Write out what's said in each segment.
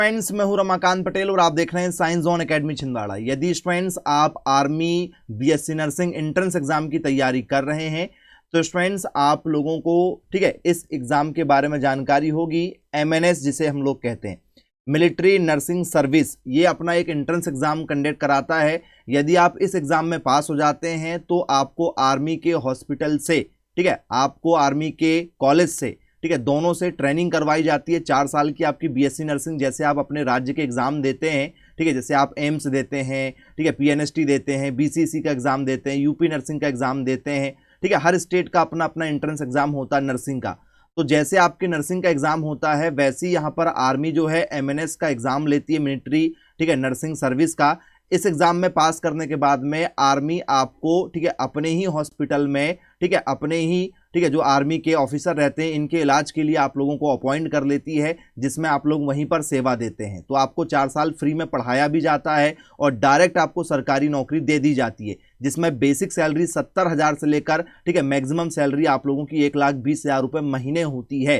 Friends, मैं हूं रमाकांत पटेल और आप देख रहे हैं साइंस जोन एकेडमी छिंदवाड़ा। यदि स्टूडेंट्स आप army BSc nursing entrance exam की तैयारी कर रहे हैं तो स्टूडेंट्स आप लोगों को ठीक है इस एग्जाम के बारे में जानकारी होगी। एमएनएस जिसे हम लोग कहते हैं, मिलिट्री नर्सिंग सर्विस, ये अपना एक एंट्रेंस एग्जाम कंडक्ट कराता है। यदि आप इस एग्जाम में पास हो जाते हैं तो आपको आर्मी के हॉस्पिटल से ठीक है, आपको आर्मी के कॉलेज से ठीक है, दोनों से ट्रेनिंग करवाई जाती है। 4 साल की आपकी बीएससी नर्सिंग, जैसे आप अपने राज्य के एग्जाम देते हैं ठीक है, जैसे आप एम्स देते हैं ठीक है, पीएनएसटी देते हैं, बीसीसी का एग्जाम देते हैं, यूपी नर्सिंग का एग्जाम देते हैं ठीक है। हर स्टेट का अपना अपना एंट्रेंस एग्जाम होता है नर्सिंग का। तो जैसे आपके नर्सिंग का एग्जाम होता है वैसे ही यहाँ पर आर्मी जो है एमएनएस का एग्जाम लेती है, मिलिट्री ठीक है नर्सिंग सर्विस का। इस एग्जाम में पास करने के बाद में आर्मी आपको ठीक है अपने ही हॉस्पिटल में ठीक है, अपने ही ठीक है जो आर्मी के ऑफिसर रहते हैं इनके इलाज के लिए आप लोगों को अपॉइंट कर लेती है, जिसमें आप लोग वहीं पर सेवा देते हैं। तो आपको 4 साल फ्री में पढ़ाया भी जाता है और डायरेक्ट आपको सरकारी नौकरी दे दी जाती है, जिसमें बेसिक सैलरी 70,000 से लेकर ठीक है मैक्सिमम सैलरी आप लोगों की 1,20,000 रुपये महीने होती है।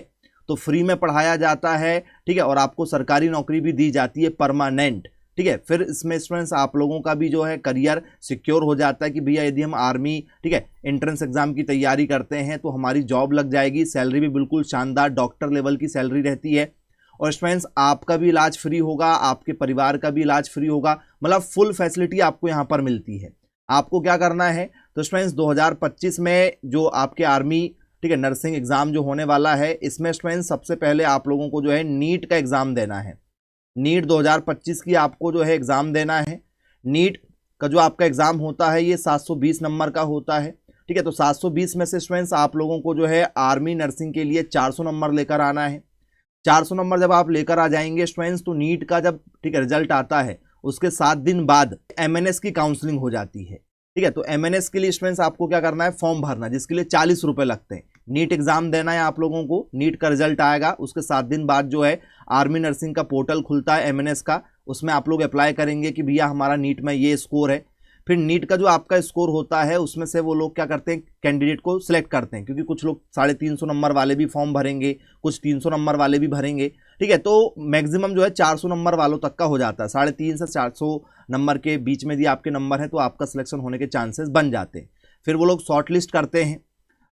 तो फ्री में पढ़ाया जाता है ठीक है, और आपको सरकारी नौकरी भी दी जाती है परमानेंट ठीक है। फिर इसमें स्टूडेंट्स आप लोगों का भी जो है करियर सिक्योर हो जाता है कि भैया यदि हम आर्मी ठीक है एंट्रेंस एग्जाम की तैयारी करते हैं तो हमारी जॉब लग जाएगी। सैलरी भी बिल्कुल शानदार डॉक्टर लेवल की सैलरी रहती है। और स्टूडेंट्स आपका भी इलाज फ्री होगा, आपके परिवार का भी इलाज फ्री होगा, मतलब फुल फैसिलिटी आपको यहाँ पर मिलती है। आपको क्या करना है तो स्टूडेंट्स 2025 में जो आपके आर्मी ठीक है नर्सिंग एग्जाम जो होने वाला है, इसमें स्टूडेंट्स सबसे पहले आप लोगों को जो है नीट का एग्जाम देना है। नीट 2025 की आपको जो है एग्जाम देना है। नीट का जो आपका एग्जाम होता है ये 720 नंबर का होता है ठीक है। तो 720 में से स्टूडेंट्स आप लोगों को जो है आर्मी नर्सिंग के लिए 400 नंबर लेकर आना है। 400 नंबर जब आप लेकर आ जाएंगे स्टूडेंट्स तो नीट का जब ठीक है रिजल्ट आता है उसके 7 दिन बाद एमएनएस की काउंसलिंग हो जाती है ठीक है। तो एमएनएस के लिए स्टूडेंट्स आपको क्या करना है, फॉर्म भरना, जिसके लिए 40 रुपये लगते हैं। नीट एग्जाम देना है आप लोगों को, नीट का रिजल्ट आएगा उसके 7 दिन बाद जो है आर्मी नर्सिंग का पोर्टल खुलता है एमएनएस का, उसमें आप लोग अप्लाई करेंगे कि भैया हमारा नीट में ये स्कोर है। फिर नीट का जो आपका स्कोर होता है उसमें से वो लोग क्या करते हैं, कैंडिडेट को सिलेक्ट करते हैं, क्योंकि कुछ लोग 350 नंबर वाले भी फॉर्म भरेंगे, कुछ 300 नंबर वाले भी भरेंगे ठीक है। तो मैक्सिमम जो है 400 नंबर वालों तक का हो जाता है। 350 से 400 नंबर के बीच में यदि आपके नंबर हैं तो आपका सिलेक्शन होने के चांसेस बन जाते हैं। फिर वो लोग शॉर्ट लिस्ट करते हैं।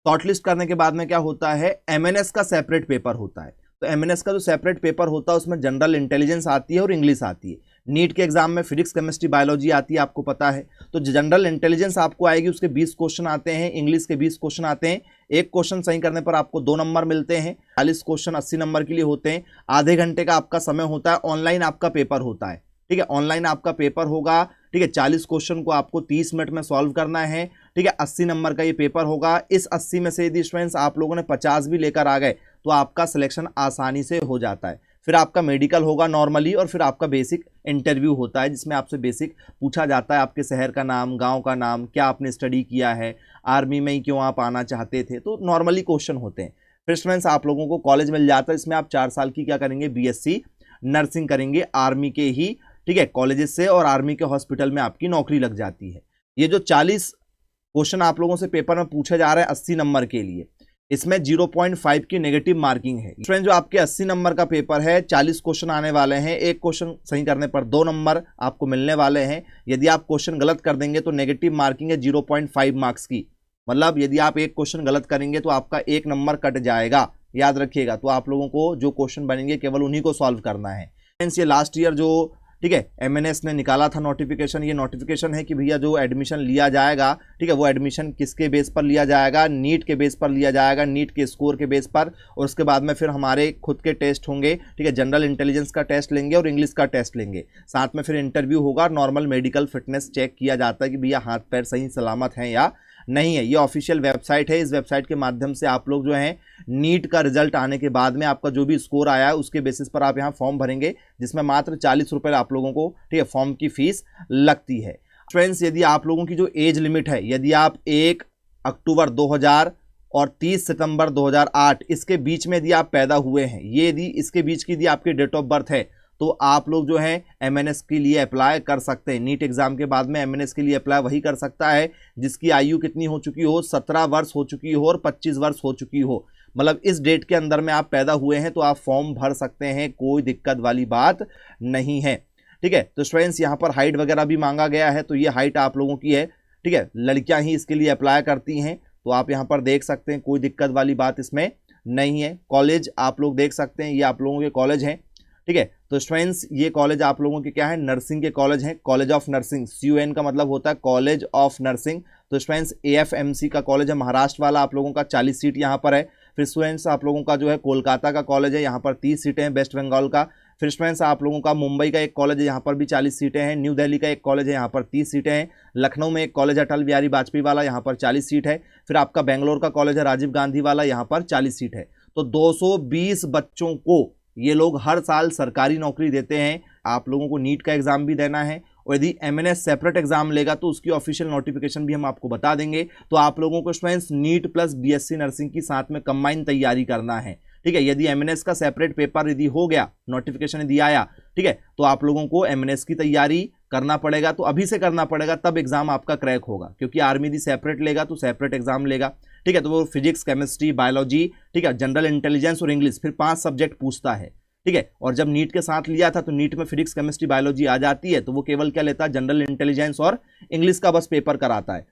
शॉर्ट लिस्ट करने के बाद में क्या होता है, एमएनएस का सेपरेट पेपर होता है। तो एमएनएस का जो सेपरेट पेपर होता है उसमें जनरल इंटेलिजेंस आती है और इंग्लिश आती है। नीट के एग्जाम में फिजिक्स केमिस्ट्री बायोलॉजी आती है, आपको पता है। तो जनरल इंटेलिजेंस आपको आएगी, उसके 20 क्वेश्चन आते हैं, इंग्लिश के 20 क्वेश्चन आते हैं। एक क्वेश्चन सही करने पर आपको 2 नंबर मिलते हैं। 40 क्वेश्चन 80 नंबर के लिए होते हैं। आधे घंटे का आपका समय होता है। ऑनलाइन आपका पेपर होता है ठीक है, ऑनलाइन आपका पेपर होगा ठीक है। 40 क्वेश्चन को आपको 30 मिनट में सॉल्व करना है ठीक है। 80 नंबर का ये पेपर होगा। इस 80 में से यदि स्टूडेंट्स आप लोगों ने 50 भी लेकर आ गए तो आपका सिलेक्शन आसानी से हो जाता है। फिर आपका मेडिकल होगा नॉर्मली, और फिर आपका बेसिक इंटरव्यू होता है जिसमें आपसे बेसिक पूछा जाता है, आपके शहर का नाम, गांव का नाम, क्या आपने स्टडी किया है, आर्मी में ही क्यों आप आना चाहते थे। तो नॉर्मली क्वेश्चन होते हैं। फिर स्टूडेंट्स आप लोगों को कॉलेज मिल जाता है, इसमें आप 4 साल की क्या करेंगे, बीएससी नर्सिंग करेंगे आर्मी के ही ठीक है कॉलेजेस से, और आर्मी के हॉस्पिटल में आपकी नौकरी लग जाती है। ये जो 40 क्वेश्चन आप लोगों से पेपर में पूछे जा रहे हैं 80 नंबर के लिए, इसमें 0.5 की नेगेटिव मार्किंग है। स्टूडेंट जो आपके 80 नंबर का पेपर है, 40 क्वेश्चन आने वाले हैं। एक क्वेश्चन सही करने पर 2 नंबर आपको मिलने वाले हैं। यदि आप क्वेश्चन गलत कर देंगे तो नेगेटिव मार्किंग है 0.5 मार्क्स की, मतलब यदि आप एक क्वेश्चन गलत करेंगे तो आपका 1 नंबर कट जाएगा, याद रखिएगा। तो आप लोगों को जो क्वेश्चन बनेंगे केवल उन्हीं को सॉल्व करना है। ये लास्ट ईयर जो ठीक है एमएनएस ने निकाला था नोटिफिकेशन, ये नोटिफिकेशन है कि भैया जो एडमिशन लिया जाएगा ठीक है वो एडमिशन किसके बेस पर लिया जाएगा, नीट के बेस पर लिया जाएगा, नीट के स्कोर के बेस पर। और उसके बाद में फिर हमारे खुद के टेस्ट होंगे ठीक है, जनरल इंटेलिजेंस का टेस्ट लेंगे और इंग्लिश का टेस्ट लेंगे, साथ में फिर इंटरव्यू होगा। नॉर्मल मेडिकल फिटनेस चेक किया जाता है कि भैया हाथ पैर सही सलामत हैं या नहीं है। ये ऑफिशियल वेबसाइट है, इस वेबसाइट के माध्यम से आप लोग जो हैं नीट का रिजल्ट आने के बाद में आपका जो भी स्कोर आया है उसके बेसिस पर आप यहाँ फॉर्म भरेंगे, जिसमें मात्र 40 रुपये आप लोगों को ठीक है फॉर्म की फीस लगती है। फ्रेंड्स यदि आप लोगों की जो एज लिमिट है, यदि आप 1 अक्टूबर 2000 और 30 सितंबर 2008 इसके बीच में यदि आप पैदा हुए हैं, ये यदि इसके बीच की यदि आपकी डेट ऑफ बर्थ है तो आप लोग जो है एमएनएस के लिए अप्लाई कर सकते हैं। नीट एग्जाम के बाद में एमएनएस के लिए अप्लाई वही कर सकता है जिसकी आयु कितनी हो चुकी हो, 17 वर्ष हो चुकी हो और 25 वर्ष हो चुकी हो। मतलब इस डेट के अंदर में आप पैदा हुए हैं तो आप फॉर्म भर सकते हैं, कोई दिक्कत वाली बात नहीं है। ठीक है, तो स्टूडेंट्स यहाँ पर हाइट वगैरह भी मांगा गया है, तो ये हाइट आप लोगों की है। ठीक है, लड़कियां ही इसके लिए अप्लाई करती हैं, तो आप यहाँ पर देख सकते हैं, कोई दिक्कत वाली बात इसमें नहीं है। कॉलेज आप लोग देख सकते हैं, ये आप लोगों के कॉलेज हैं। ठीक है, तो स्टूडेंट्स ये कॉलेज आप लोगों के क्या है, नर्सिंग के कॉलेज हैं। कॉलेज ऑफ नर्सिंग, CUN का मतलब होता है कॉलेज ऑफ नर्सिंग। तो स्टूडेंट्स AFMC का कॉलेज है महाराष्ट्र वाला, आप लोगों का 40 सीट यहाँ पर है। फिर स्टूडेंट्स आप लोगों का जो है कोलकाता का कॉलेज है, यहाँ पर 30 सीटें हैं, वेस्ट बंगाल का। फिर स्टूडेंट्स आप लोगों का मुंबई का एक कॉलेज है, यहाँ पर भी 40 सीटें हैं। न्यू दिल्ली का एक कॉलेज है, यहाँ पर 30 सीटें हैं। लखनऊ में एक कॉलेज है अटल बिहारी वाजपेयी वाला, यहाँ पर 40 सीट है। फिर आपका बेंगलोर का कॉलेज है राजीव गांधी वाला, यहाँ पर 40 सीट है। तो 220 बच्चों को ये लोग हर साल सरकारी नौकरी देते हैं। आप लोगों को नीट का एग्जाम भी देना है, और यदि MNS सेपरेट एग्जाम लेगा तो उसकी ऑफिशियल नोटिफिकेशन भी हम आपको बता देंगे। तो आप लोगों को students NEET plus BSc nursing की साथ में कंबाइन तैयारी करना है। ठीक है, यदि MNS का सेपरेट पेपर यदि हो गया, नोटिफिकेशन यदि आया, ठीक है, तो आप लोगों को MNS की तैयारी करना पड़ेगा। तो अभी से करना पड़ेगा, तब एग्जाम आपका क्रैक होगा, क्योंकि आर्मी यदि सेपरेट लेगा तो सेपरेट एग्जाम लेगा। ठीक है, तो वो फिजिक्स, केमिस्ट्री, बायोलॉजी, ठीक है, जनरल इंटेलिजेंस और इंग्लिश, फिर 5 सब्जेक्ट पूछता है। ठीक है, और जब नीट के साथ लिया था तो नीट में फिजिक्स, केमिस्ट्री, बायोलॉजी आ जाती है, तो वो केवल क्या लेता है, जनरल इंटेलिजेंस और इंग्लिश का बस पेपर कराता है।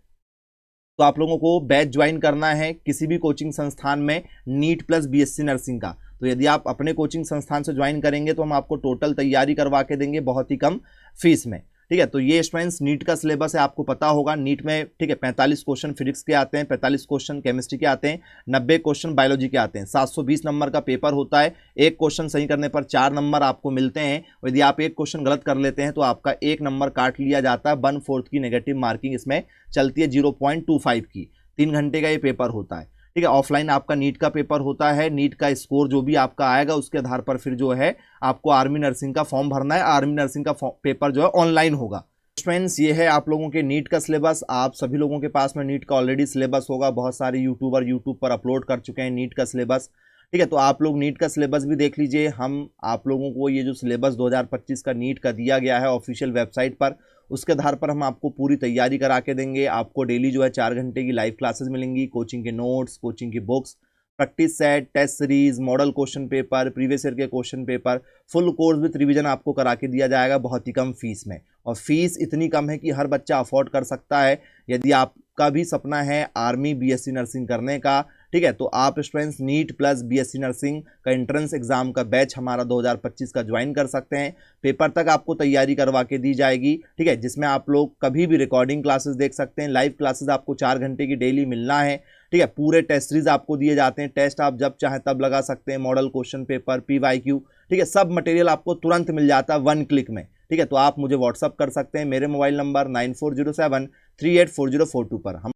तो आप लोगों को बैच ज्वाइन करना है किसी भी कोचिंग संस्थान में नीट प्लस BSc नर्सिंग का। तो यदि आप अपने कोचिंग संस्थान से ज्वाइन करेंगे तो हम आपको टोटल तैयारी करवा के देंगे बहुत ही कम फीस में। ठीक है, तो ये स्टूडेंट्स नीट का सिलेबस है, आपको पता होगा। नीट में ठीक है 45 क्वेश्चन फिजिक्स के आते हैं, 45 क्वेश्चन केमिस्ट्री के आते हैं, 90 क्वेश्चन बायोलॉजी के आते हैं। 720 नंबर का पेपर होता है। एक क्वेश्चन सही करने पर 4 नंबर आपको मिलते हैं, और यदि आप एक क्वेश्चन गलत कर लेते हैं तो आपका 1 नंबर काट लिया जाता है। 1/4 की नेगेटिव मार्किंग इसमें चलती है, 0.25 की। 3 घंटे का ये पेपर होता है। ठीक है, ऑफलाइन आपका नीट का पेपर होता है। नीट का स्कोर जो भी आपका आएगा उसके आधार पर फिर जो है आपको आर्मी नर्सिंग का फॉर्म भरना है। आर्मी नर्सिंग का पेपर जो है ऑनलाइन होगा। फ्रेंड्स, ये है आप लोगों के नीट का सिलेबस। आप सभी लोगों के पास में नीट का ऑलरेडी सिलेबस होगा, बहुत सारे यूट्यूबर यूट्यूब पर अपलोड कर चुके हैं नीट का सिलेबस। ठीक है, तो आप लोग नीट का सिलेबस भी देख लीजिए। हम आप लोगों को ये जो सिलेबस 2025 का नीट का दिया गया है ऑफिशियल वेबसाइट पर, उसके आधार पर हम आपको पूरी तैयारी करा के देंगे। आपको डेली जो है 4 घंटे की लाइव क्लासेस मिलेंगी, कोचिंग के नोट्स, कोचिंग की books, practice set, test series, model question paper, previous year के question paper, full course with revision आपको करा के दिया जाएगा बहुत ही कम फीस में। और फीस इतनी कम है कि हर बच्चा अफोर्ड कर सकता है। यदि आपका भी सपना है आर्मी BSc नर्सिंग करने का, ठीक है, तो आप students NEET plus BSc nursing का एंट्रेंस एग्जाम का बैच हमारा 2025 का ज्वाइन कर सकते हैं। पेपर तक आपको तैयारी करवा के दी जाएगी। ठीक है, जिसमें आप लोग कभी भी रिकॉर्डिंग क्लासेस देख सकते हैं। लाइव क्लासेस आपको 4 घंटे की डेली मिलना है। ठीक है, पूरे टेस्ट सीरीज आपको दिए जाते हैं। टेस्ट आप जब चाहें तब लगा सकते हैं। मॉडल क्वेश्चन पेपर, PYQ, ठीक है, सब मटेरियल आपको तुरंत मिल जाता है 1 क्लिक में। ठीक है, तो आप मुझे व्हाट्सअप कर सकते हैं मेरे मोबाइल नंबर 9407384042 पर। हम